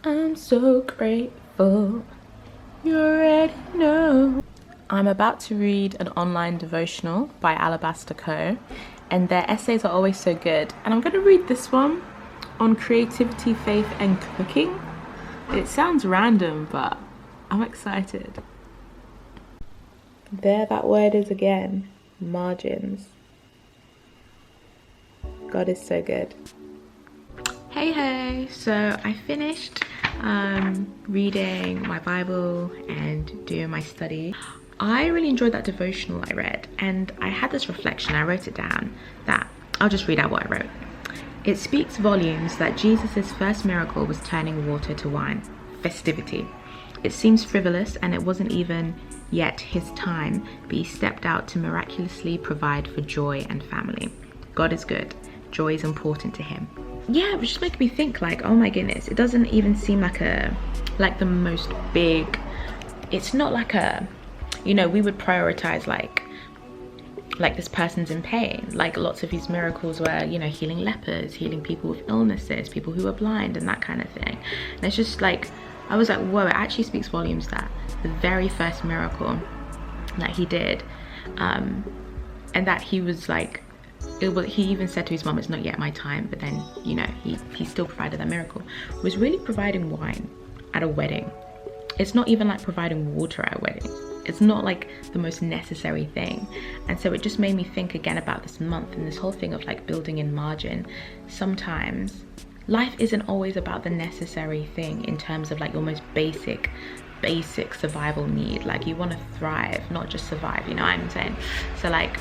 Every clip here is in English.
I'm so grateful. You already know. I'm about to read an online devotional by Alabaster Co. And their essays are always so good. And I'm going to read this one on creativity, faith, and cooking. It sounds random, but I'm excited. There that word is again. Margins. God is so good. Hey, so I finished reading my Bible and doing my study. I really enjoyed that devotional I read, and I had this reflection. I wrote it down that I'll just read out what I wrote. It speaks volumes that Jesus' first miracle was turning water to wine. Festivity. It seems frivolous, and it wasn't even yet his time, but he stepped out to miraculously provide for joy and family. God is good. Joy is important to him. Yeah, it was just making me think, like, oh my goodness, it doesn't even seem like the most big, it's not like a, you know, we would prioritize like this person's in pain. Like lots of these miracles were, you know, healing lepers, healing people with illnesses, people who are blind and that kind of thing. And it's just like, I was like, whoa, it actually speaks volumes that the very first miracle that he did, and that he was like, he even said to his mom, it's not yet my time, but then, you know, he still provided that miracle, was really providing wine at a wedding. It's not even like providing water at a wedding. It's not like the most necessary thing. And so it just made me think again about this month and this whole thing of like building in margin. Sometimes life isn't always about the necessary thing in terms of like your most basic survival need. Like you want to thrive, not just survive, you know what I'm saying? So like,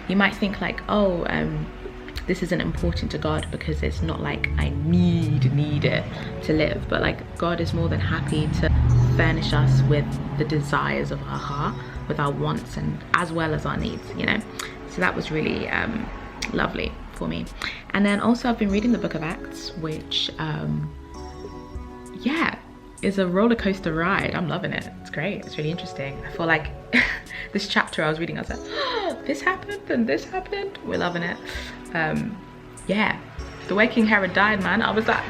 you might think like, oh, this isn't important to God because it's not like I need it to live, but like God is more than happy to furnish us with the desires of our heart, with our wants, and as well as our needs, you know. So that was really lovely for me. And then also I've been reading the book of Acts, which yeah, is a roller coaster ride. I'm loving it. It's great. It's really interesting. I feel like this chapter I was reading, I was like, oh, this happened and this happened. We're loving it. Yeah, the way King Herod died, man, I was like,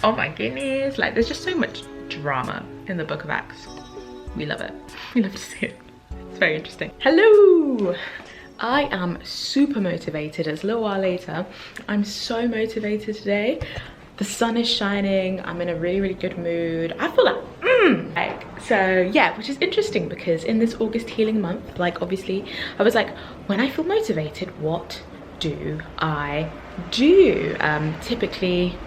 oh my goodness. Like there's just so much drama in the book of Acts. We love it. We love to see it. It's very interesting. Hello. I am super motivated. It's a little while later. I'm so motivated today. The sun is shining. I'm in a really good mood. I feel like, so yeah, which is interesting because in this August healing month, like obviously I was like, when I feel motivated, what do I do? Typically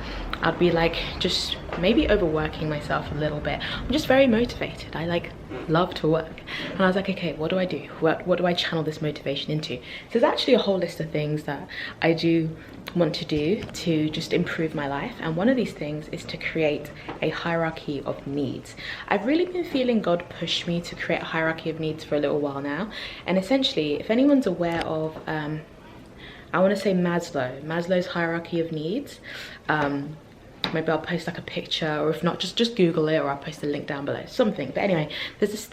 I'd be like just maybe overworking myself a little bit. I'm just very motivated. I like love to work. And I was like, okay, what do I do? What do I channel this motivation into? So there's actually a whole list of things that I do want to do to just improve my life. And one of these things is to create a hierarchy of needs. I've really been feeling God push me to create a hierarchy of needs for a little while now. And essentially, if anyone's aware of, I want to say Maslow's hierarchy of needs. Maybe I'll post like a picture, or if not, just Google it, or I'll post a link down below, something. But anyway, there's this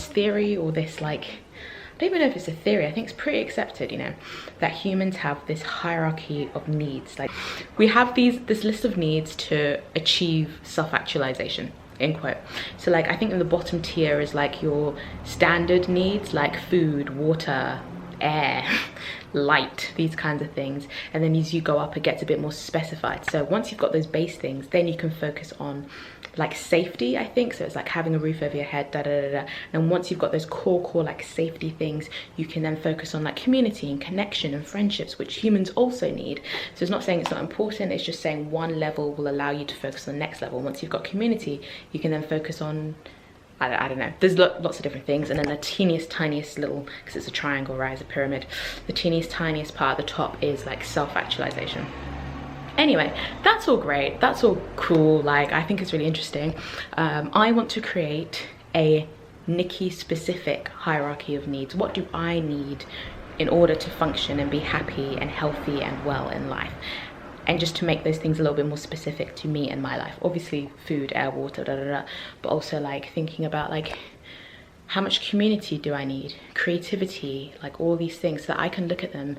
theory, or this like, I don't even know if it's a theory, I think it's pretty accepted, you know, that humans have this hierarchy of needs. Like we have this list of needs to achieve self-actualization, end quote. So like, I think in the bottom tier is like your standard needs, like food, water, air, light, these kinds of things. And then as you go up, it gets a bit more specified. So once you've got those base things, then you can focus on like safety, I think. So it's like having a roof over your head, And once you've got those core like safety things, you can then focus on like community and connection and friendships, which humans also need. So it's not saying it's not important, it's just saying one level will allow you to focus on the next level. Once you've got community, you can then focus on, I don't know, there's lots of different things. And then the tiniest little, because it's a triangle, right, it's a pyramid, the tiniest part at the top is like self-actualization. Anyway, that's all great, that's all cool, like I think it's really interesting. I want to create a Nikki specific hierarchy of needs. What do I need in order to function and be happy and healthy and well in life? And just to make those things a little bit more specific to me and my life. Obviously food, air, water, but also like thinking about like, how much community do I need? Creativity, like all these things, so that I can look at them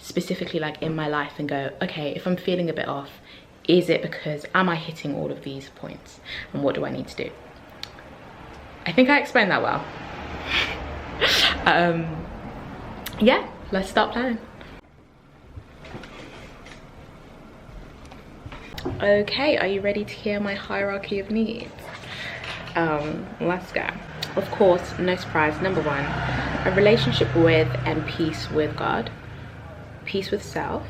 specifically like in my life and go, okay, if I'm feeling a bit off, is it because, am I hitting all of these points? And what do I need to do? I think I explained that well. Yeah, let's start planning. Okay, are you ready to hear my hierarchy of needs? Let's go. Of course, no surprise, number one, a relationship with and peace with God, peace with self,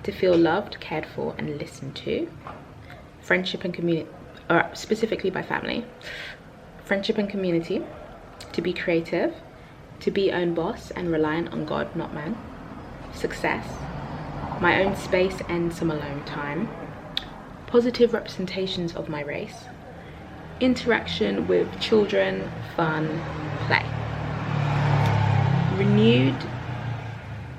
to feel loved, cared for, and listened to, friendship and community, or specifically by family, friendship and community, to be creative, to be own boss and reliant on God, not man, success, my own space and some alone time, positive representations of my race, interaction with children, fun, play,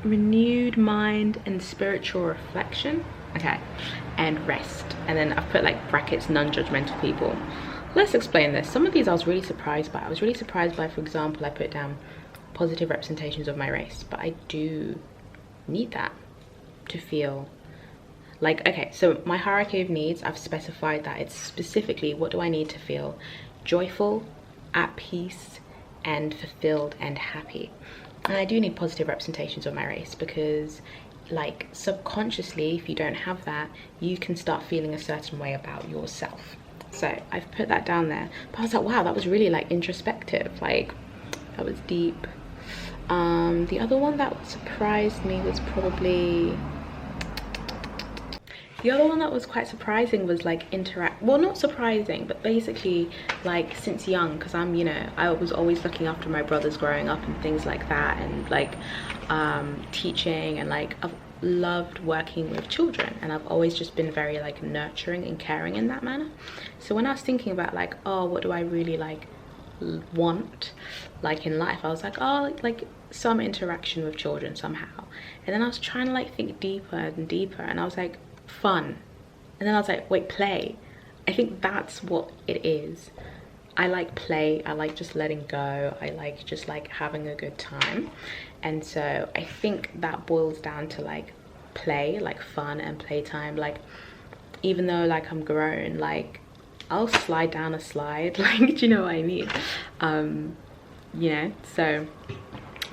renewed mind and spiritual reflection, okay, and rest. And then I've put like brackets, non-judgmental people. Let's explain this. Some of these I was really surprised by. I was really surprised by, for example, I put down positive representations of my race, but I do need that to feel like, okay, so my hierarchy of needs, I've specified that it's specifically what do I need to feel joyful, at peace, and fulfilled and happy. And I do need positive representations of my race, because like subconsciously, if you don't have that, you can start feeling a certain way about yourself. So I've put that down there. But I was like, wow, that was really like introspective, like that was deep. The other one that surprised me was probably, the other one that was quite surprising was like well, not surprising, but basically like since young, because I'm, you know, I was always looking after my brothers growing up and things like that, and like teaching, and like I've loved working with children, and I've always just been very like nurturing and caring in that manner. So when I was thinking about like, oh, what do I really like want like in life, I was like, oh, like some interaction with children somehow. And then I was trying to like think deeper and deeper, and I was like, fun. And then I was like, wait, play. I think that's what it is. I like play. I like just letting go. I like just like having a good time. And so I think that boils down to like play, like fun and playtime. Like even though like I'm grown, like I'll slide down a slide, like, do you know what I mean? You know, so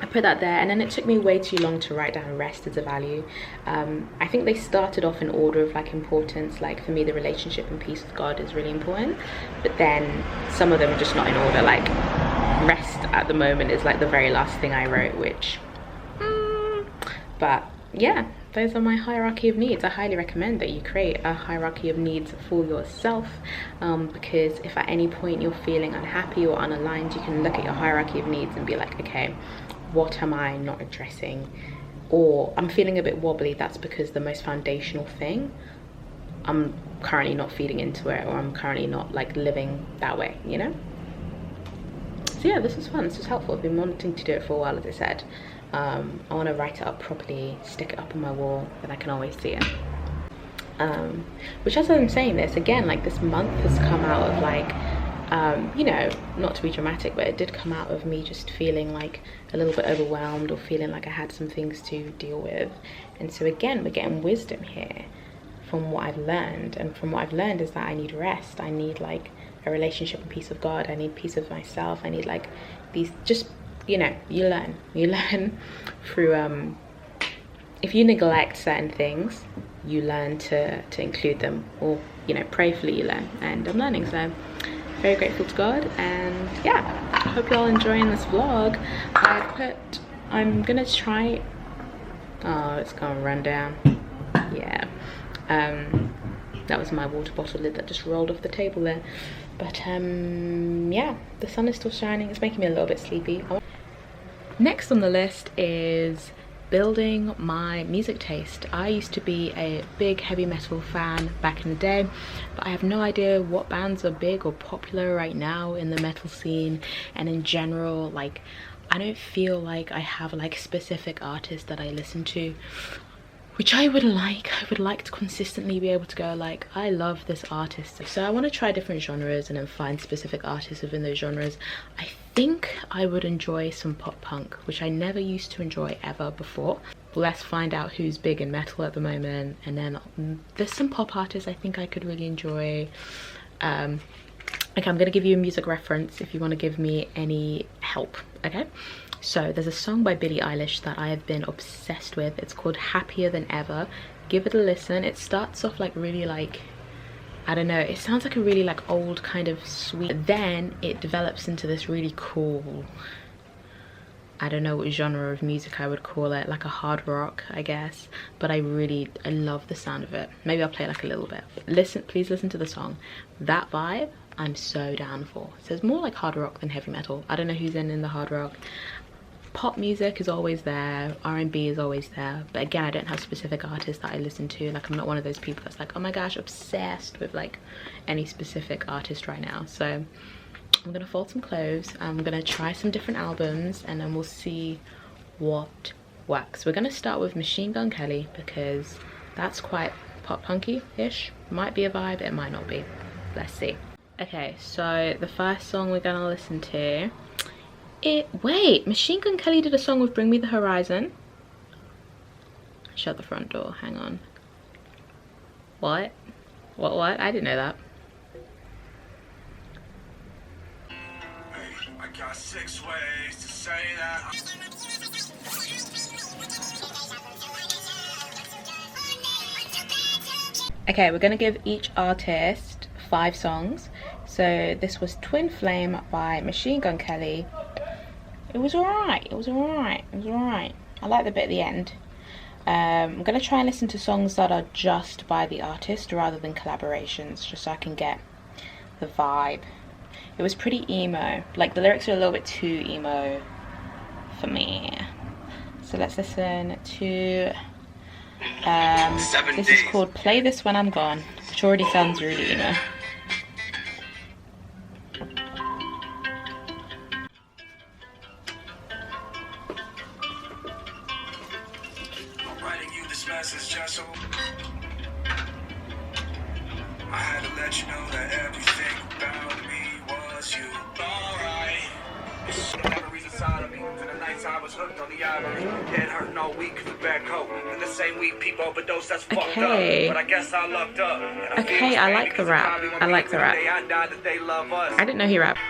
I put that there. And then it took me way too long to write down rest as a value. I think they started off in order of like importance. Like for me, the relationship and peace with God is really important, but then some of them are just not in order. Like rest at the moment is like the very last thing I wrote, which but yeah, those are my hierarchy of needs. I highly recommend that you create a hierarchy of needs for yourself, because if at any point you're feeling unhappy or unaligned, you can look at your hierarchy of needs and be like, okay, what am I not addressing? Or I'm feeling a bit wobbly, that's because the most foundational thing, I'm currently not feeding into it, or I'm currently not like living that way, you know? So yeah, this was fun, this was helpful. I've been wanting to do it for a while, as I said. I want to write it up properly, stick it up on my wall, then I can always see it. Which, as I'm saying this, again, like this month has come out of like, you know, not to be dramatic, but it did come out of me just feeling like a little bit overwhelmed, or feeling like I had some things to deal with. And so again, we're getting wisdom here from what I've learned. And from what I've learned is that I need rest. I need like a relationship and peace with God. I need peace with myself. I need like these, just, you know, you learn through, if you neglect certain things, you learn to include them, or, you know, prayerfully you learn. And I'm learning, so very grateful to God. And yeah, I hope you're all enjoying this vlog. I'm gonna try, oh, it's gonna run down. Yeah, that was my water bottle lid that just rolled off the table there. But yeah, the sun is still shining. It's making me a little bit sleepy. Next on the list is building my music taste. I used to be a big heavy metal fan back in the day, but I have no idea what bands are big or popular right now in the metal scene. And in general, like, I don't feel like I have like specific artists that I listen to, which I would like to consistently be able to go like, I love this artist. So I want to try different genres and then find specific artists within those genres. I think I would enjoy some pop punk, which I never used to enjoy ever before. let's find out who's big in metal at the moment. And then there's some pop artists I think I could really enjoy. Okay, I'm gonna give you a music reference if you want to give me any help. Okay, so there's a song by Billie Eilish that I have been obsessed with. It's called Happier Than Ever. Give it a listen. It starts off like really like, I don't know, it sounds like a really like old kind of sweet, then it develops into this really cool, I don't know what genre of music I would call it, like a hard rock I guess, but I love the sound of it. Maybe I'll play like a little bit. Listen, please listen to the song. That vibe I'm so down for. So it's more like hard rock than heavy metal. I don't know who's in the hard rock. Pop music is always there, R&B is always there, but again I don't have specific artists that I listen to. Like I'm not one of those people that's like, oh my gosh, obsessed with like any specific artist right now. So I'm gonna fold some clothes, I'm gonna try some different albums, and then we'll see what works. We're gonna start with Machine Gun Kelly because that's quite pop punky-ish. Might be a vibe, it might not be. Let's see. Okay, so the first song we're gonna listen to, wait, Machine Gun Kelly did a song with Bring Me the Horizon. Shut the front door, hang on. What? What? I didn't know that. I got 6 ways to say that. Okay, we're gonna give each artist 5 songs. So this was Twin Flame by Machine Gun Kelly. It was alright, it was alright, it was alright. I like the bit at the end. I'm gonna try and listen to songs that are just by the artist rather than collaborations, just so I can get the vibe. It was pretty emo, like the lyrics are a little bit too emo for me. So let's listen to, this is called Play This When I'm Gone, which already sounds really emo. Message just so I had to let you know that everything about me was you. Alright. The memories inside of me. To the nights I was hooked on the ivory. Head hurting all week cause the bad coat. And the same week people overdose, that's fucked up. But I guess I lucked up. Okay, I like the rap. I like the rap. I didn't know he rapped.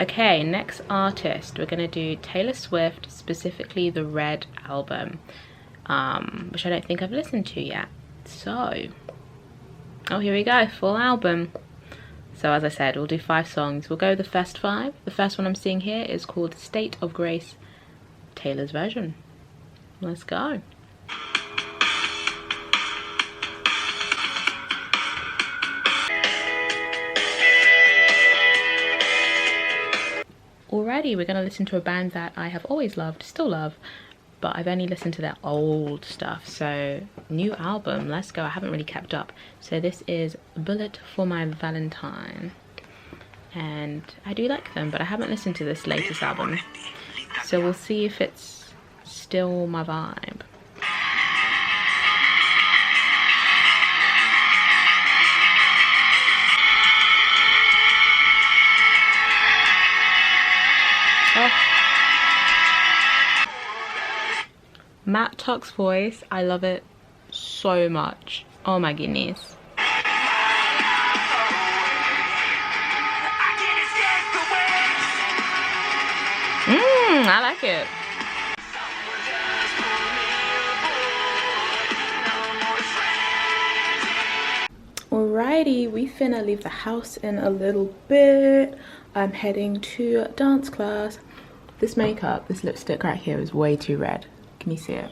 Okay, next artist, we're gonna do Taylor Swift, specifically the Red album, which I don't think I've listened to yet. So, oh, here we go, full album. So as I said, we'll do 5 songs. We'll go the first 5. The first one I'm seeing here is called State of Grace, Taylor's version. Let's go. Alrighty, we're going to listen to a band that I have always loved, still love, but I've only listened to their old stuff. So, new album, let's go. I haven't really kept up. So this is Bullet for My Valentine. And I do like them, but I haven't listened to this latest album. So we'll see if it's still my vibe. Matt Tuck's voice, I love it so much. Oh my goodness. I like it. Alrighty, we finna leave the house in a little bit. I'm heading to dance class. This makeup, this lipstick right here is way too red. Can you see it?